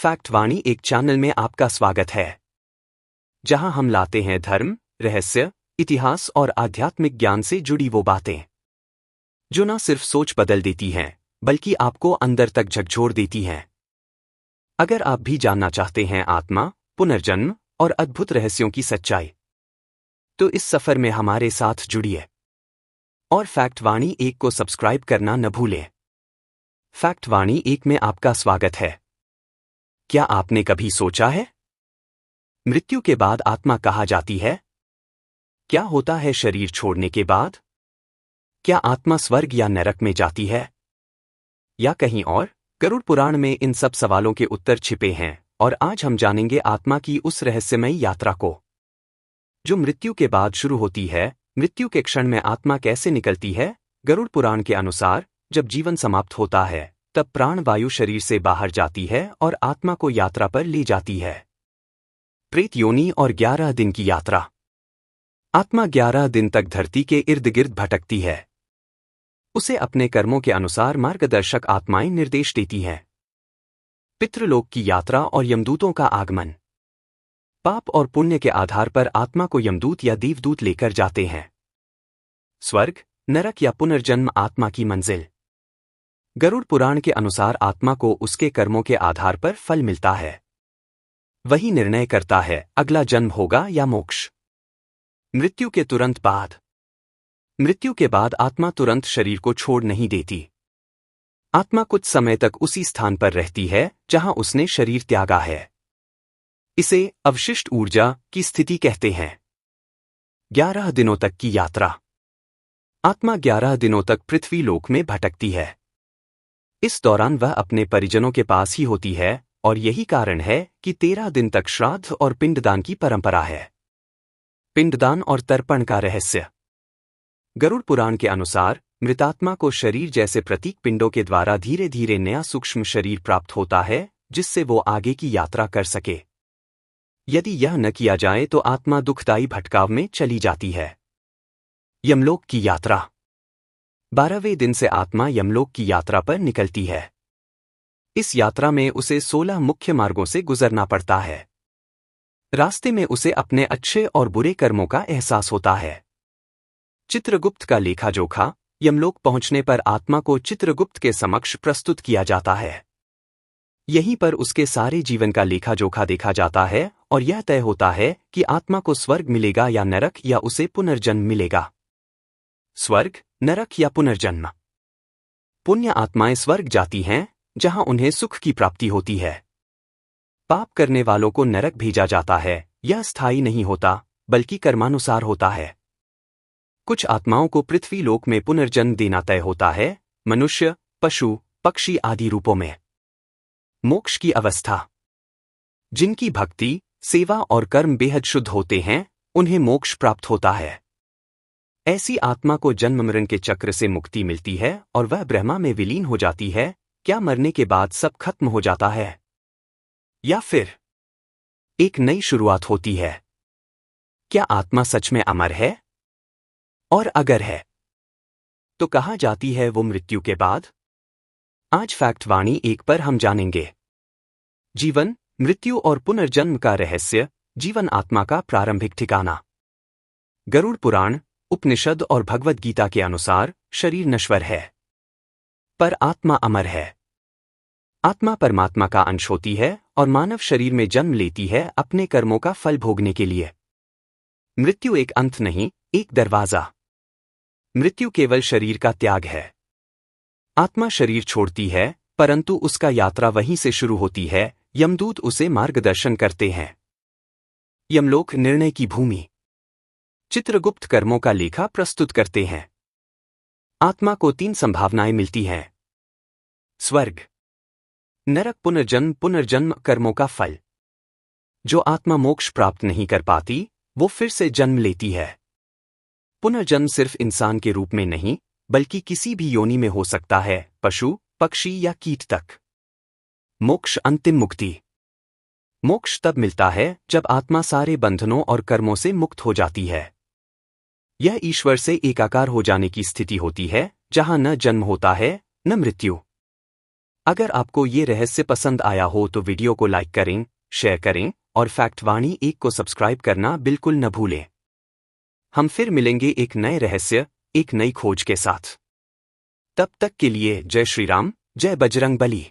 Fact वाणी एक channel में आपका स्वागत है, जहां हम लाते हैं धर्म, रहस्य, इतिहास और आध्यात्मिक ज्ञान से जुड़ी वो बातें जो न सिर्फ सोच बदल देती हैं, बल्कि आपको अंदर तक झकझोर देती हैं। अगर आप भी जानना चाहते हैं आत्मा, पुनर्जन्म और अद्भुत रहस्यों की सच्चाई, तो इस सफर में हमारे साथ जुड़िए और फैक्ट वाणी एक को सब्सक्राइब करना न भूलें। फैक्ट वाणी एक में आपका स्वागत है। क्या आपने कभी सोचा है, मृत्यु के बाद आत्मा कहाँ जाती है? क्या होता है शरीर छोड़ने के बाद? क्या आत्मा स्वर्ग या नरक में जाती है, या कहीं और? गरुड़ पुराण में इन सब सवालों के उत्तर छिपे हैं और आज हम जानेंगे आत्मा की उस रहस्यमयी यात्रा को जो मृत्यु के बाद शुरू होती है। मृत्यु के क्षण में आत्मा कैसे निकलती है? गरुड़ पुराण के अनुसार जब जीवन समाप्त होता है, तब प्राण वायु शरीर से बाहर जाती है और आत्मा को यात्रा पर ले जाती है। प्रेत योनि और 11 दिन की यात्रा। आत्मा 11 दिन तक धरती के इर्द गिर्द भटकती है। उसे अपने कर्मों के अनुसार मार्गदर्शक आत्माएं निर्देश देती हैं। पितृलोक की यात्रा और यमदूतों का आगमन। पाप और पुण्य के आधार पर आत्मा को यमदूत या देवदूत लेकर जाते हैं। स्वर्ग, नरक या पुनर्जन्म आत्मा की मंजिल। गरुड़ पुराण के अनुसार आत्मा को उसके कर्मों के आधार पर फल मिलता है। वही निर्णय करता है अगला जन्म होगा या मोक्ष। मृत्यु के तुरंत बाद। मृत्यु के बाद आत्मा तुरंत शरीर को छोड़ नहीं देती। आत्मा कुछ समय तक उसी स्थान पर रहती है जहां उसने शरीर त्यागा है। इसे अवशिष्ट ऊर्जा की स्थिति कहते हैं। 11 दिनों तक की यात्रा। आत्मा 11 दिनों तक पृथ्वी लोक में भटकती है। इस दौरान वह अपने परिजनों के पास ही होती है और यही कारण है कि 13 दिन तक श्राद्ध और पिंडदान की परंपरा है। पिंडदान और तर्पण का रहस्य। गरुड़ पुराण के अनुसार मृतात्मा को शरीर जैसे प्रतीक पिंडों के द्वारा धीरे धीरे नया सूक्ष्म शरीर प्राप्त होता है, जिससे वो आगे की यात्रा कर सके। यदि यह न किया जाए तो आत्मा दुखदायी भटकाव में चली जाती है। यमलोक की यात्रा। 12वें दिन से आत्मा यमलोक की यात्रा पर निकलती है। इस यात्रा में उसे 16 मुख्य मार्गों से गुजरना पड़ता है। रास्ते में उसे अपने अच्छे और बुरे कर्मों का एहसास होता है। चित्रगुप्त का लेखा जोखा। यमलोक पहुंचने पर आत्मा को चित्रगुप्त के समक्ष प्रस्तुत किया जाता है। यहीं पर उसके सारे जीवन का लेखा जोखा देखा जाता है और यह तय होता है कि आत्मा को स्वर्ग मिलेगा या नरक, या उसे पुनर्जन्म मिलेगा। स्वर्ग, नरक या पुनर्जन्म। पुण्य आत्माएं स्वर्ग जाती हैं, जहां उन्हें सुख की प्राप्ति होती है। पाप करने वालों को नरक भेजा जाता है। यह स्थायी नहीं होता, बल्कि कर्मानुसार होता है। कुछ आत्माओं को पृथ्वी लोक में पुनर्जन्म देना तय होता है, मनुष्य, पशु, पक्षी आदि रूपों में। मोक्ष की अवस्था। जिनकी भक्ति, सेवा और कर्म बेहद शुद्ध होते हैं, उन्हें मोक्ष प्राप्त होता है। ऐसी आत्मा को जन्म मरण के चक्र से मुक्ति मिलती है और वह ब्रह्मा में विलीन हो जाती है। क्या मरने के बाद सब खत्म हो जाता है, या फिर एक नई शुरुआत होती है? क्या आत्मा सच में अमर है? और अगर है, तो कहाँ जाती है वो मृत्यु के बाद? आज फैक्ट वाणी एक पर हम जानेंगे जीवन, मृत्यु और पुनर्जन्म का रहस्य। जीवन आत्मा का प्रारंभिक ठिकाना। गरुड़ पुराण, उपनिषद और भगवद गीता के अनुसार शरीर नश्वर है, पर आत्मा अमर है। आत्मा परमात्मा का अंश होती है और मानव शरीर में जन्म लेती है अपने कर्मों का फल भोगने के लिए। मृत्यु एक अंत नहीं, एक दरवाजा। मृत्यु केवल शरीर का त्याग है। आत्मा शरीर छोड़ती है, परंतु उसका यात्रा वहीं से शुरू होती है। यमदूत उसे मार्गदर्शन करते हैं। यमलोक, निर्णय की भूमि। चित्रगुप्त कर्मों का लेखा प्रस्तुत करते हैं। आत्मा को 3 संभावनाएं मिलती हैं। स्वर्ग, नरक, पुनर्जन्म। पुनर्जन्म कर्मों का फल। जो आत्मा मोक्ष प्राप्त नहीं कर पाती, वो फिर से जन्म लेती है। पुनर्जन्म सिर्फ इंसान के रूप में नहीं, बल्कि किसी भी योनि में हो सकता है, पशु, पक्षी या कीट तक। मोक्ष, अंतिम मुक्ति। मोक्ष तब मिलता है जब आत्मा सारे बंधनों और कर्मों से मुक्त हो जाती है। यह ईश्वर से एकाकार हो जाने की स्थिति होती है, जहां न जन्म होता है, न मृत्यु। अगर आपको ये रहस्य पसंद आया हो तो वीडियो को लाइक करें, शेयर करें और फैक्टवाणी 1 को सब्सक्राइब करना बिल्कुल न भूलें। हम फिर मिलेंगे एक नए रहस्य, एक नई खोज के साथ। तब तक के लिए जय श्री राम, जय बजरंग बली।